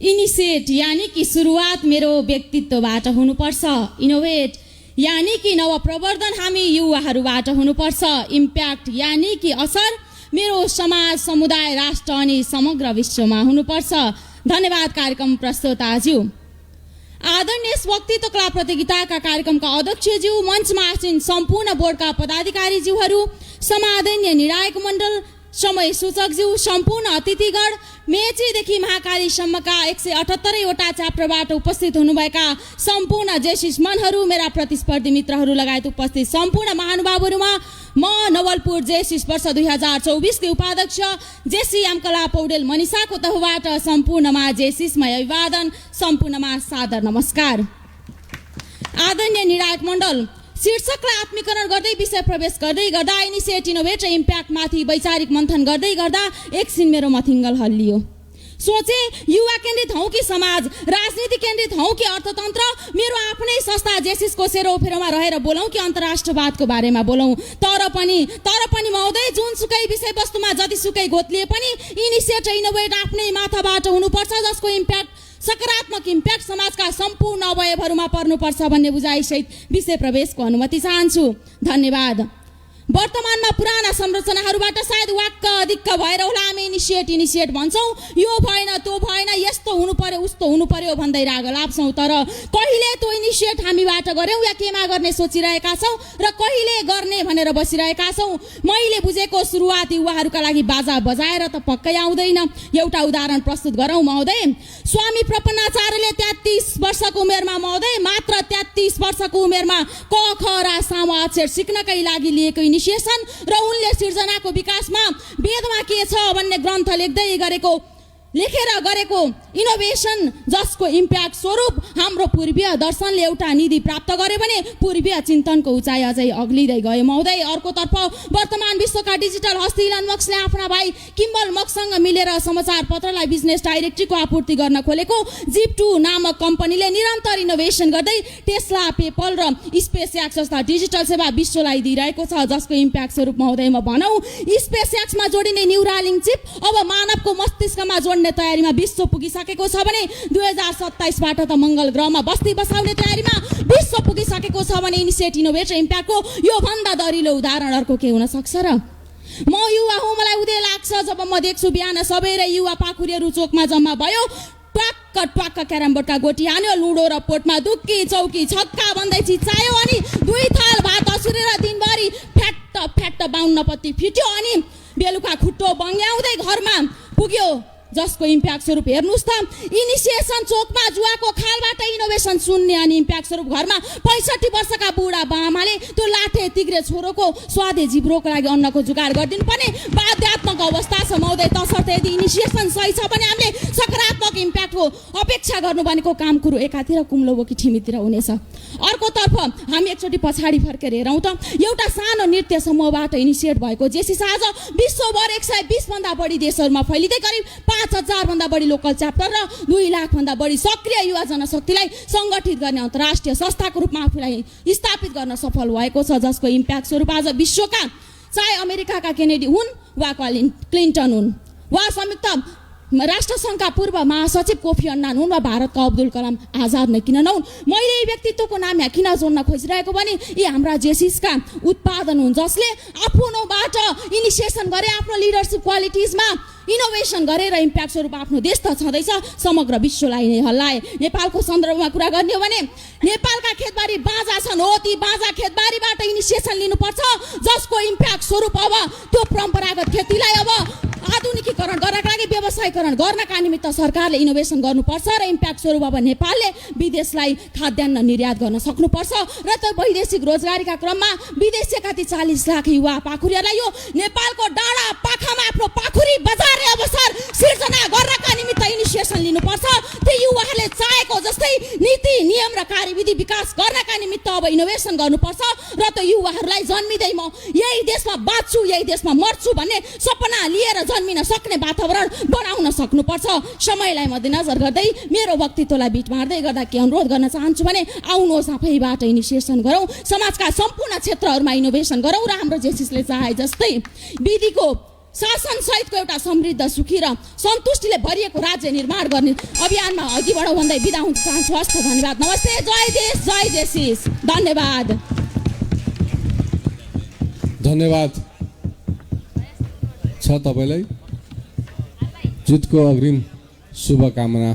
Initiate यानी कि सुरुवात मेरो व्यक्तित्वबाट हुनुपर्छ। इनोभेट यानी कि नवप्रवर्धन हामी युवाहरूबाट हुनुपर्छ। इम्प्याक्ट यानी कि असर मेरो समाज, समुदाय, राष्ट्र अनि समग्र विश्वमा हुनुपर्छ। धन्यवाद कार्यक्रम प्रस्तोताज्यू। आदरणीय वक्तित्व कला प्रतियोगिताका कार्यक्रमका अध्यक्षज्यू, मञ्चमा आसीन सम्पूर्ण बोर्डका पदाधिकारीज्यूहरू, समादरणीय निर्णायक मण्डल, समय सूचकज्यू, सम्पूर्ण अतिथिगण, मेचीदेखि महाकालीसम्मका 178 वटा च्याप्टरबाट उपस्थित हुनुभएका सम्पूर्ण जेसिस मनहरू, मेरा प्रतिस्पर्धी मित्रहरू लगायत उपस्थित सम्पूर्ण महानुभावहरूमा म नवलपुर जेसिस वर्ष 2024 के उपाध्यक्ष जेसी यामकला पौडेल मनिषाको तर्फबाट सम्पूर्णमा जेसिसमा अभिवादन, सम्पूर्णमा सादर नमस्कार। आदरणीय निर्णायक मण्डल, शीर्षकलाई आत्मीकरण गर्दै विषय प्रवेश गर्दै गर्दा इनिसिएट, इनोभेट र इम्प्याक्टमाथि वैचारिक मन्थन गर्दै गर्दा एकछिन मेरो मथिङ्गल हल्लियो। सोचे युवा केन्द्रित हौँ कि समाज, राजनीति केन्द्रित हौँ कि अर्थतन्त्र, मेरो आफ्नै संस्था जेसिसको सेरोफेरोमा रहेर बोलौँ कि अन्तर्राष्ट्रवादको बारेमा बोलौँ। तर पनि महोदय, जुनसुकै विषयवस्तुमा जतिसुकै गोत्लिए पनि इनिसिएट र इनोभेट आफ्नै माथाबाट हुनुपर्छ, जसको इम्प्याक्ट, सकारात्मक इम्प्याक्ट समाजका सम्पूर्ण अवयवहरूमा पर्नुपर्छ भन्ने बुझाइसहित विषय प्रवेशको अनुमति चाहन्छु। धन्यवाद। वर्तमानमा पुराना संरचनाहरूबाट सायद वाक्क अधिक्क भएर होला हामी इनिसिएट भन्छौँ। यो भएन, त्यो भएन, यस्तो हुनु पर्यो, उस्तो हुनु पर्यो भन्दै राग लाप्छौँ। तर कहिले त्यो इनिसिएट हामीबाट गऱ्यौँ या केमा गर्ने सोचिरहेका छौँ र कहिले गर्ने भनेर बसिरहेका छौँ। मैले बुझेको सुरुवात युवाहरूका लागि बाजा बजाएर त पक्कै आउँदैन। एउटा उदाहरण प्रस्तुत गरौँ महोदय। स्वामी प्रपन्नाचार्यले 33 वर्षको उमेरमा, महोदय मात्र 33 वर्षको उमेरमा क ख र साम अक्षर सिक्नकै लागि लिएको इनिसिएसन र उनले सिर्जनाको विकासमा वेदमा के छ भन्ने ग्रन्थ लेखेर गरेको इनोभेसन, जसको इम्प्याक्ट स्वरूप हाम्रो पूर्वीय दर्शनले एउटा निधि प्राप्त गर्यो भने पूर्वीय चिन्तनको उचाइ अझै अग्लिँदै गयो महोदय। अर्कोतर्फ वर्तमान विश्वका डिजिटल हस्ती इलन मस्कले आफ्ना भाइ किम्बल मस्कसँग मिलेर समाचार पत्रलाई बिजनेस डाइरेक्टरीको आपूर्ति गर्न खोलेको जिप2 नामक कम्पनीले निरन्तर इनोभेसन गर्दै टेस्ला, पेपल र स्पेसएक्स जस्ता डिजिटल सेवा विश्वलाई दिइरहेको छ, जसको इम्प्याक्ट स्वरूप महोदयमा भनौँ स्पेसएक्समा जोडिने न्युरालिङ्क चिप अब मानवको मस्तिष्कमा जोड्ने तयारीमा विश्व पुगिसकेको छ भने 2027बाट त मङ्गल ग्रहमा बस्ती बसाउने तयारीमा विश्व पुगिसकेको छ भने इनिसिएट, इनोभेट र इम्प्याक्टको यो भन्दा दरिलो उदाहरण अर्को के हुन सक्छ र? म युवा हुँ, मलाई उदय लाग्छ जब म देख्छु बिहान सबैले युवा पाखुरीहरू चोकमा जम्मा भयो, ट्वाक्क क्यारमबोर्डका गोटी हान्यो, लुडो र पोटमा दुक्की चौकी छक्का भन्दै चिचायो, अनि 2 थाल भात असुरेर दिनभरि फ्याट्ट 52 पत्ती फिट्यो, अनि बेलुका खुट्टो बङ्ग्याउँदै घरमा पुग्यो, जसको इम्प्याक्ट स्वरूप हेर्नुहोस् त इनिसिएसन चोकमा जुवाको खालबाट इनोभेसन सुन्ने, अनि इम्प्याक्ट स्वरूप घरमा 65 वर्षका बुढा बामाले त्यो लाठे तिग्रे छोरोको स्वादे जिब्रोको लागि अन्नको जुगाड गरिदिनु पर्ने बाध्यात्मक अवस्था छ महोदय। तसर्थ यदि इनिसिएसन सही छ भने हामीले सकारात्मक इम्प्याक्टको अपेक्षा गर्नु भनेको काम कुरो एकातिर कुम्लो बोकी ठिमीतिर हुनेछ। अर्कोतर्फ हामी एकचोटि पछाडि फर्केर हेरौँ त, एउटा सानो नृत्य समूहबाट इनिसिएट भएको जेसिस आज विश्वभर 120 भन्दा बढी देशहरूमा फैलिँदै करिब 5,000 भन्दा बढी लोकल च्याप्टर र 2 लाख भन्दा बढी सक्रिय युवा जनशक्तिलाई सङ्गठित गर्ने अन्तर्राष्ट्रिय संस्थाको रूपमा आफूलाई स्थापित गर्न सफल भएको छ, जसको इम्प्याक्ट स्वरूप आज विश्वका चाहे अमेरिकाका केनेडी हुन् वा क्लिन्टन हुन् वा संयुक्त राष्ट्रसङ्घका पूर्व महासचिव कोफी अन्नान हुन् वा भारतका अब्दुल कलाम आजाद नै किन नहुन्, मैले यी व्यक्तित्वको नाम यहाँ किन जोड्न खोजिरहेको भने यी हाम्रा जेसिसका उत्पादन हुन्, जसले आफ्नोबाट इनिसिएसन गरे, आफ्नो लिडरसिप क्वालिटिजमा इनोभेसन गरेर इम्प्याक्ट स्वरूप आफ्नो देश त छँदैछ, समग्र विश्वलाई नै हल्लाए। नेपालको सन्दर्भमा कुरा गर्ने हो भने नेपालका खेतबारी बाजा छन्, हो ती बाजा खेतबारीबाट इनिसिएसन लिनुपर्छ, जसको इम्प्याक्ट स्वरूप अब त्यो परम्परागत खेतीलाई अब आधुनिकीकरण गर्नका लागि व्यवसायीकरण गर्नका निमित्त सरकारले इनोभेसन गर्नुपर्छ र इम्प्याक्ट स्वरूप अब नेपालले विदेशलाई खाद्यान्न निर्यात गर्न सक्नुपर्छ र त वैदेशिक रोजगारीका क्रममा विदेशीका ती 40 लाख युवा पाखुरीहरूलाई यो नेपालको डाँडा पाखामा आफ्नो पाखुरी बजार्ने अवसर सिर्जना गर्नका निमित्त इनिसिएसन लिनुपर्छ। ती युवाहरूले चाहेको जस्तै नीति नियम र कार्यविधि विकास गर्नका निमित्त अब इनोभेसन गर्नुपर्छ र त युवाहरूलाई जन्मिँदै म यही देशमा बाँच्छु, यही देशमा मर्छु भन्ने सपना लिएर जन्मिन सक्ने वातावरण बनाउन सक्नुपर्छ। समयलाई मध्यनजर गर्दै मेरो वक्तित्वलाई बिट मार्दै गर्दा के अनुरोध गर्न चाहन्छु भने आउनुहोस् आफैबाट इनिसिएसन गरौँ, समाजका सम्पूर्ण क्षेत्रहरूमा इनोभेसन गरौँ र हाम्रो जेसिसले चाहे जस्तै विधिको शासन सहितको एउटा समृद्ध सुखी र सन्तुष्टिले भरिएको राज्य निर्माण गर्ने अभियानमा अघि बढाउ भन्दै बिदा हुन चाहन्छु। हस्त धन्यवाद। नमस्ते। जय देश जय देशिस। धन्यवाद। धन्यवाद छ तपाईलाई। जितको अग्रिम शुभकामना।